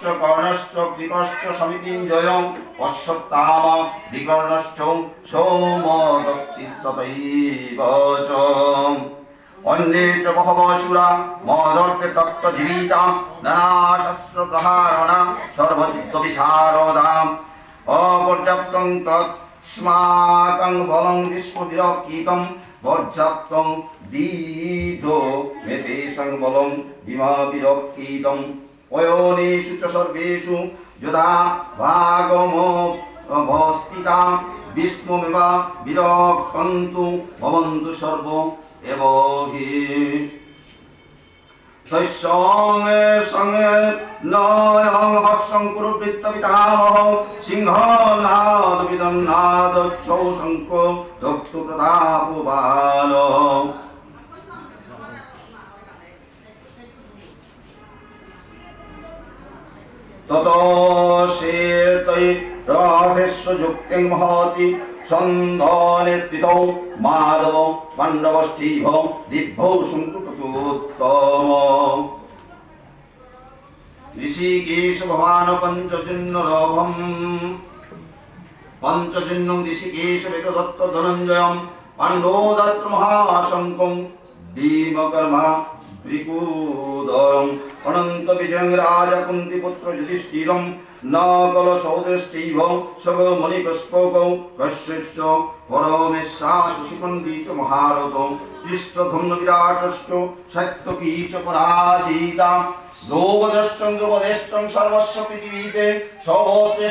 বিষ্ণুশ্চ কর্ণশ্চ কৃপশ্চ সমিতিঞ্জয়ং অশ্বত্থাম বিকর্ণশ্চ সৌমদক্তিস্ততৈব চ অন্যে চ বহবসুরা মদর্তে তত্ত্বজীবিতা নানাশস্ত্র প্রহারণা সর্বচিত্ত বিশারদাম অপর্যাপ্তং তস্মাকং বলং বিস্ফুটিরকীতং পর্যাপ্তং দীধো মেতেশং বলং বিমা বিরকীতং অয়োনিষু চ সর্বেষু যথা ভাগমো অবস্থিতা বিষ্ণুমেব বিরক্তন্তু ভবন্তু সর্ব এব হি তস্যংগে সঙ্গে নয়ং হর্ষং কুরুবৃত্ত পিতামহ সিংহনাদ বিদন্নাদ চৌ শঙ্খ দক্তু প্রতাপবাল ততো শ্বেতৈ রাধেশ্ব যুক্তিং মহতি সন্ধনে স্থিতৌ মাধব পাণ্ডবষ্ঠীভ দিব্যৌ সংকুটুত্তম ঋষিকেশ ভবান পঞ্চজন্যরভম পঞ্চজন্যং ঋষিকেশ বেদদত্ত ধনঞ্জয়ম পাণ্ডোদত্ত মহাশঙ্কং ভীমকর্মা ত্রিকূদরং অনন্ত বিজয়ং রাজা কুন্তিপুত্র যুধিষ্ঠিরং নকল সৌদৃষ্টৈভ সগমণি পুষ্পকৌ কশ্যশ্চ পরমেশ্বাস শিপণ্ডিত মহারথ পৃষ্ঠধন্য বিরাটশ্চ সত্যকী চ পরাজিতা দ্রৌপদশ্চন্দ্রপদেশ্চং সর্বস্ব পৃথিবীতে সর্বশ্রেষ্ঠ